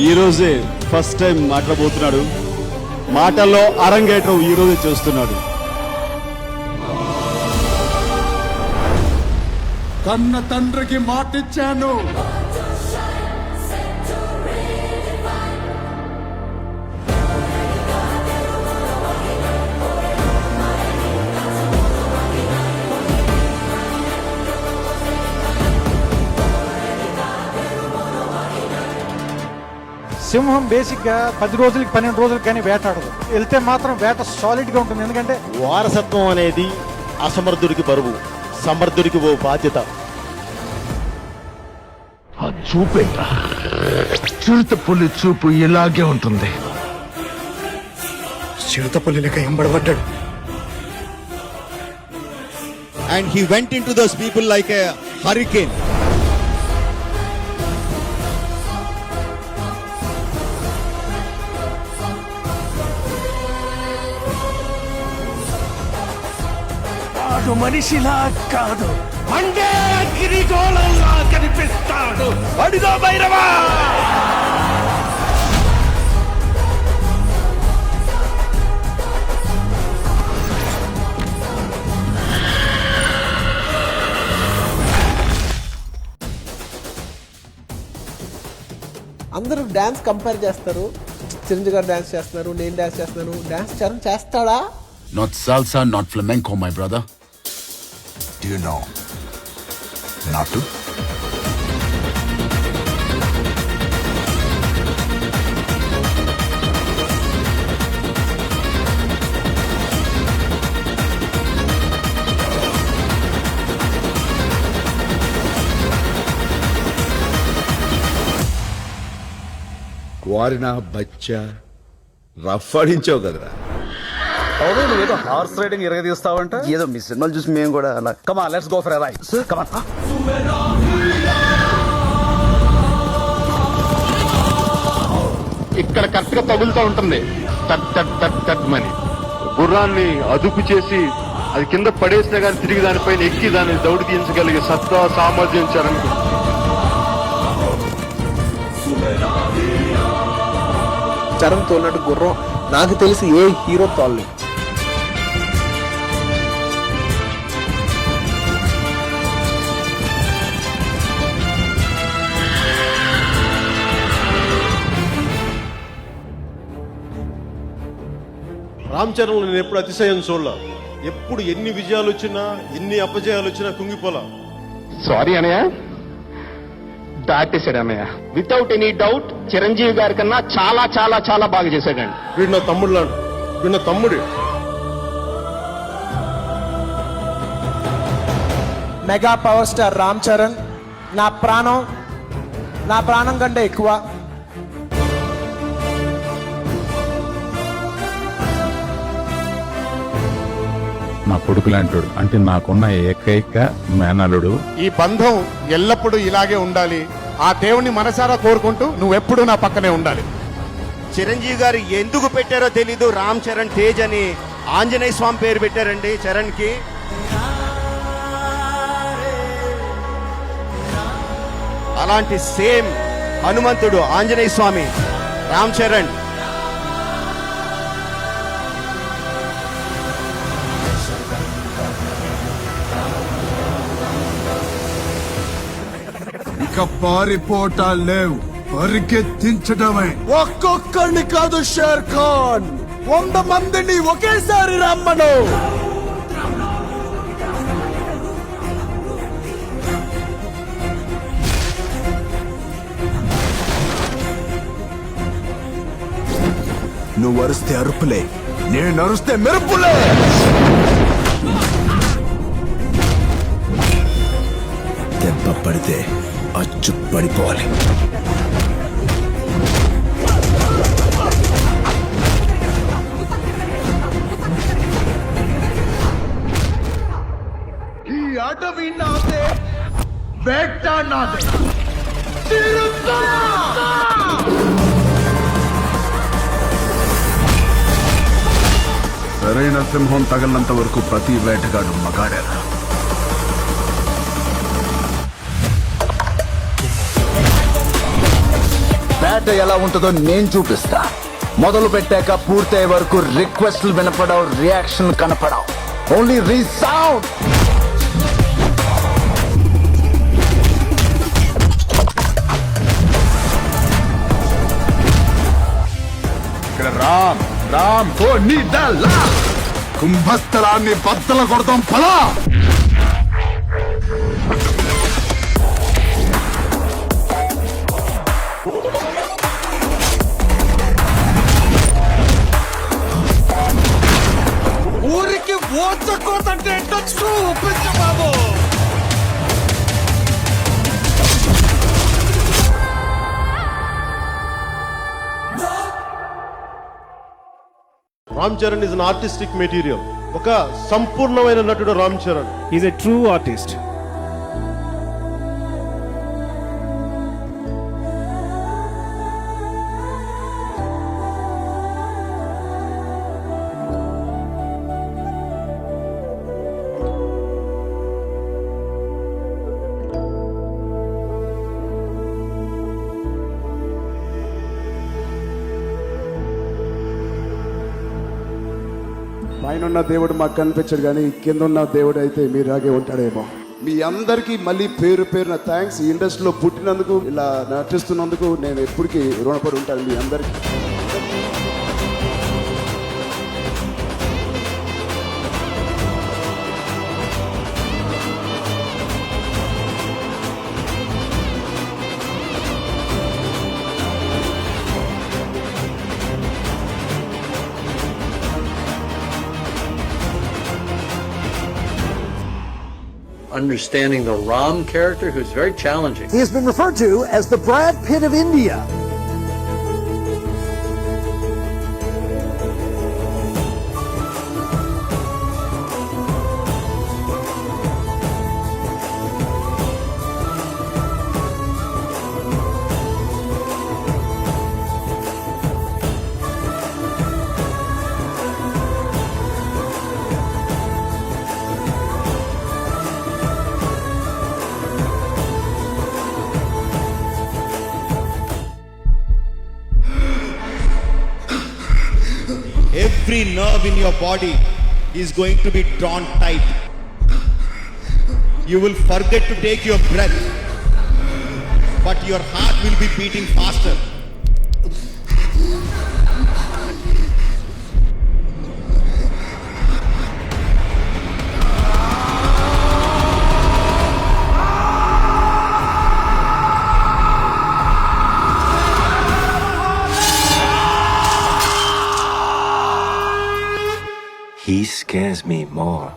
ఈ రోజే first time మాట్లాడబోతున్నాడు. మాటల్లో అరంగేట్రం ఈ రోజే చేస్తున్నాడు. కన్న తండ్రికి మాటిచ్చాను. సింహం బేసిక్ గా 10 రోజులకి 12 రోజులకి కానీ వేటాడదు. వెళ్తే మాత్రం వేట సాలిడ్ గా ఉంటుంది. ఎందుకంటే వారసత్వం అనేది అసమర్థుడికి బరువు, సమర్థుడికి ఓ బాధ్యత. చూపేట చిరుతపులి చూపు ఇలాగే ఉంటుంది. చిరుతపులి లెక్క ఎంబడబడ్డాడు. And he went into those people like a hurricane. వాడు మనిషిలా కాదు, మండే గిరిగోళంలా కనిపిస్తాడు. అడిగో భైరవా. అందరూ డాన్స్ కంపేర్ చేస్తారు. చిరంజీవి గారు డాన్స్ చేస్తున్నారు, నేను డాన్స్ చేస్తున్నాను. డాన్స్ చరణ్ చేస్తాడా? Not salsa, not flamenco, my brother. Do you know not to? వారినా బచ్చా రఫ్ ఆడించావు కదరా. ఏదో హార్స్ రైడింగ్ ఎరగదీస్తావంట. ఏదో మీ సినిమాలు చూసి మేము కూడా అలా. Come on let's go for a ride. Come on. ఇక్కడ కరెక్ట్ గా తగులుతూ ఉంటుంది. టట్ టట్ టట్ టట్ మని గుర్రాన్ని అదుపు చేసి అది కింద పడేసినా కానీ తిరిగి దానిపైన ఎక్కి దాన్ని దౌడి తీయించగలిగే సత్తా సామర్థ్యం చరణ్. చరణ్ తోలినట్టు గుర్రం నాకు తెలిసి ఏ హీరో తోలలేదు. రామ్ చరణ్ నేను ఎప్పుడు అతిశయం చూడలా. ఎప్పుడు ఎన్ని విజయాలు వచ్చినా ఎన్ని అపజయాలు వచ్చినా కుంగిపోలా. సారీ అనయ్య, దాటేశాడు అన్నయ్య. వితౌట్ ఎనీ డౌట్ చిరంజీవి గారి కన్నా చాలా చాలా చాలా బాగా చేశాడండి. వీడు నా తమ్ముడు లాంటి, వీడు నా తమ్ముడు. Mega power star Ram Charan నా ప్రాణం కంటే ఎక్కువ. నా కొడుకు లాంటాడు, అంటే నాకున్న ఏకైక మేనలుడు. ఈ బంధం ఎల్లప్పుడూ ఇలాగే ఉండాలి. ఆ దేవుణ్ణి మనసారా కోరుకుంటూ నువ్వెప్పుడు నా పక్కనే ఉండాలి. చిరంజీవి గారు ఎందుకు పెట్టారో తెలీదు, రామ్ చరణ్ తేజ్ అని ఆంజనేయ స్వామి పేరు పెట్టారండి చరణ్ కి. అలాంటి సేమ్ హనుమంతుడు ఆంజనేయ స్వామి రామ్ చరణ్. ఇక పారిపోటాలు లేవు, పరిగెత్తించడమే. ఒక్కొక్కడిని కాదు షేర్ ఖాన్, 100 మందిని ఒకేసారి రమ్మను. నువ్వు అరుస్తే అరుపులే, నేను అరుస్తే మెరుపులే. దెబ్బ పడితే అచ్చు పడిపోవాలి. ఈ అడవి నాదే, వేట నాదే. సరైన సింహం తగలంత వరకు ప్రతి వేటగాడు మగాడేరా. వేట ఎలా ఉంటుందో నేను చూపిస్తా. మొదలు పెట్టాక పూర్తయ్యే వరకు రిక్వెస్ట్లు వినపడవు, రియాక్షన్ కనపడవు. Only resound. ఇక్కడ రామ్ రామ్ కుంభస్థలాన్ని బద్దల కొడతాం పలా. ఊరికి ఓచకోతంటే చూపించు బాబు. Ram Charan is an artistic material. ఒక సంపూర్ణమైన నటుడు Ram Charan. Is a true artist. పైన ఉన్న దేవుడు మాకు కనిపించడు, కానీ కింద ఉన్న దేవుడు అయితే మీరాగే ఉంటాడేమో. మీ అందరికీ మళ్ళీ పేరు పేరున థ్యాంక్స్. ఈ ఇండస్ట్రీలో పుట్టినందుకు, ఇలా నటిస్తున్నందుకు నేను ఎప్పటికీ రుణపడి ఉంటాను మీ అందరికీ. Understanding the Ram character, who's very challenging. He has been referred to as the Brad Pitt of India. Every nerve in your body is going to be drawn tight. You will forget to take your breath, but your heart will be beating faster. He scares me more.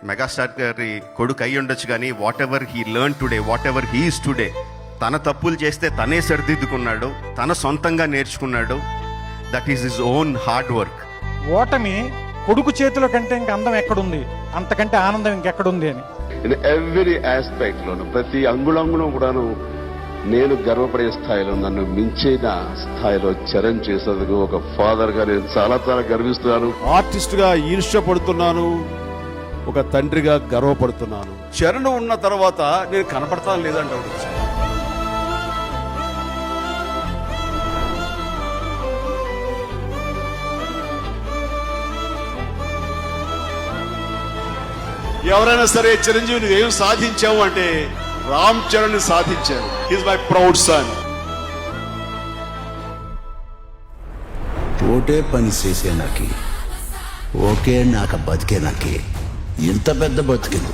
Megastar గారి కొడుకు అయి ఉండొచ్చు, కానీ what ever he learn today, what ever he is today, తన తప్పులు చేస్తే తనే సరిదిద్దుకున్నాడు, తన సొంతంగా నేర్చుకున్నాడు. That is his own hard work. ఓటమి కొడుకు చేతిలో కంటే ఇంక అందం ఎక్కడుంది, అంతకంటే ఆనందం ఇంకెక్కడుంది అని. ఇన్ ఎవ్రీ ఆస్పెక్ట్ లోను, ప్రతి అంగుళంగుళం కూడాను నేను గర్వపడే స్థాయిలో, నన్ను మించిన స్థాయిలో చరణ్ చేసేందుకు ఒక ఫాదర్ గా నేను చాలా చాలా గర్విస్తున్నాను. ఆర్టిస్ట్ గా ఈర్ష్యపడుతున్నాను, ఒక తండ్రిగా గర్వపడుతున్నాను. చరణ్ ఉన్న తర్వాత నేను కనపడతాను లేదంటాడు. ఎవరైనా సరే చిరంజీవి నువ్వేం సాధించావు అంటే రామ్ చరణ్ సాధించారు. Is my proud son. ఓటే పని చేసే నాకి, ఓకే నాకు బతికే నాకి ఇంత పెద్ద బతికింది.